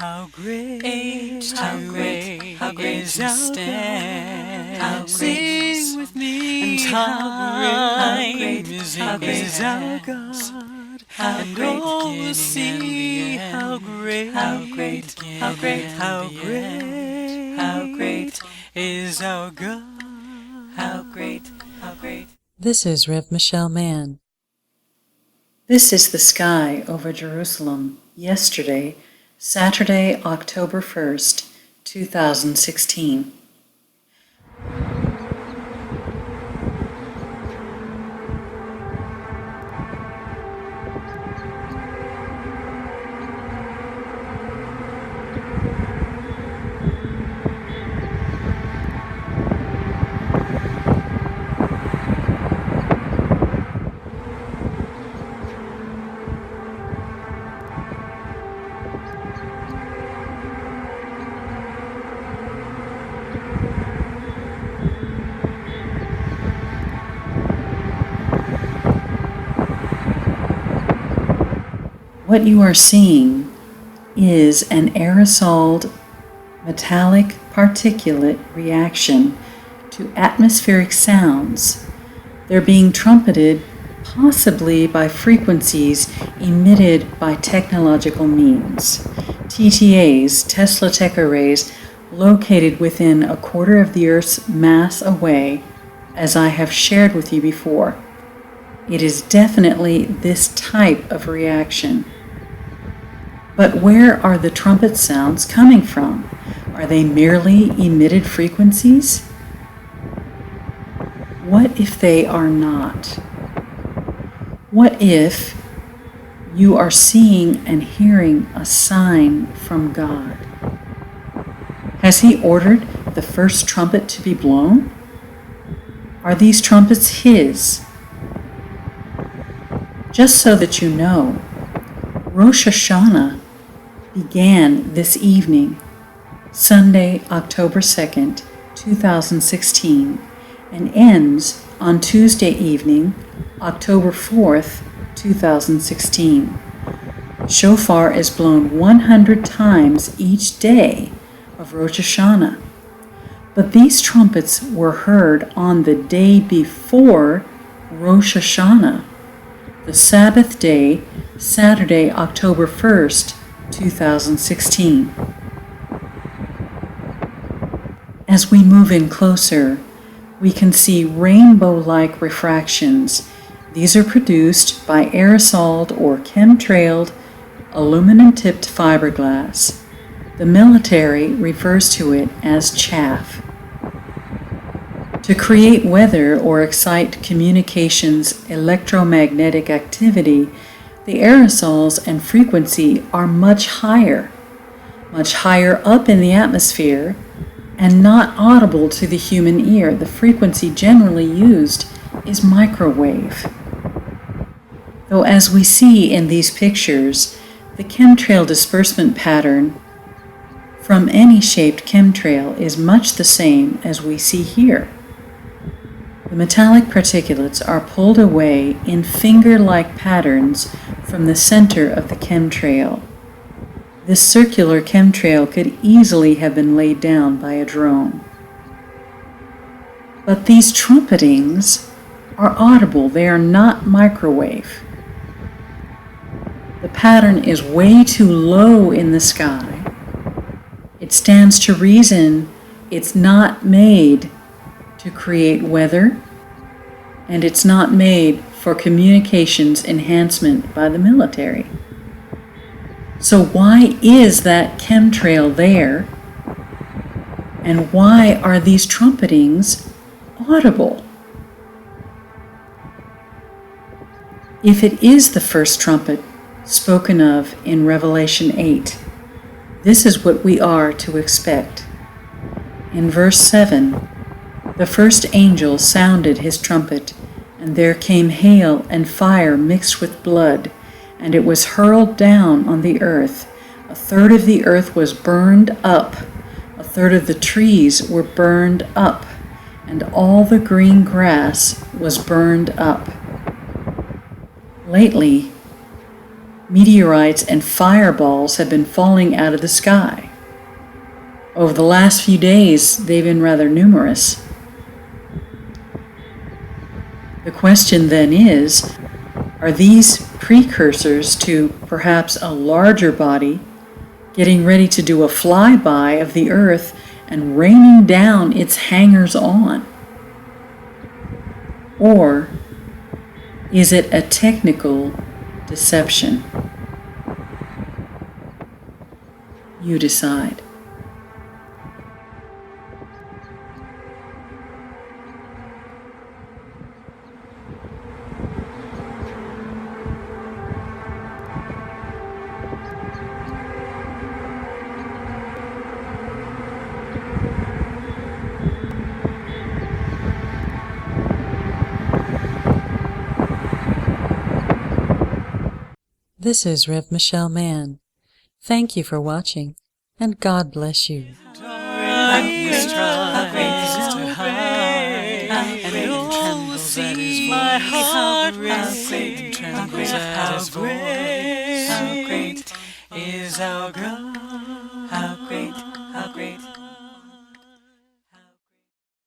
How great is our stand. How great Sing with me, and how great is our God. And all will see how great is our God. How great. This is Rev. Michelle Mann. This is the sky over Jerusalem, yesterday, Saturday, October 1st, 2016. What you are seeing is an aerosoled metallic particulate reaction to atmospheric sounds. They're being trumpeted possibly by frequencies emitted by technological means. TTAs, Tesla Tech Arrays, located within a quarter of the Earth's mass away, as I have shared with you before. It is definitely this type of reaction. But where are the trumpet sounds coming from? Are they merely emitted frequencies? What if they are not? What if you are seeing and hearing a sign from God? Has He ordered the first trumpet to be blown? Are these trumpets His? Just so that you know, Rosh Hashanah began this evening, Sunday, October 2nd, 2016, and ends on Tuesday evening, October 4th, 2016. Shofar is blown 100 times each day of Rosh Hashanah. But these trumpets were heard on the day before Rosh Hashanah, the Sabbath day, Saturday, October 1st, 2016. As we move in closer, we can see rainbow-like refractions. These are produced by aerosoled or chemtrailed aluminum-tipped fiberglass. The military refers to it as chaff. To create weather or excite communications electromagnetic activity, the aerosols and frequency are much higher up in the atmosphere, and not audible to the human ear. The frequency generally used is microwave. Though as we see in these pictures, the chemtrail disbursement pattern from any shaped chemtrail is much the same as we see here. The metallic particulates are pulled away in finger-like patterns from the center of the chemtrail. This circular chemtrail could easily have been laid down by a drone. But these trumpetings are audible, they are not microwave. The pattern is way too low in the sky. It stands to reason it's not made to create weather, and it's not made for communications enhancement by the military. So why is that chemtrail there? And why are these trumpetings audible? If it is the first trumpet spoken of in Revelation 8, this is what we are to expect. In verse 7, the first angel sounded his trumpet, and there came hail and fire mixed with blood, and it was hurled down on the earth. A third of the earth was burned up, a third of the trees were burned up, and all the green grass was burned up. Lately, Meteorites and fireballs have been falling out of the sky. Over the last few days, they've been rather numerous. The question then is, are these precursors to perhaps a larger body getting ready to do a flyby of the Earth and raining down its hangers-on? Or is it a technical deception? You decide. This is Rev. Michelle Mann. Thank you for watching, and God bless you. Darkness tries to hide, and it trembles at his voice. My heart races, trembles at his voice. How great is our God. How great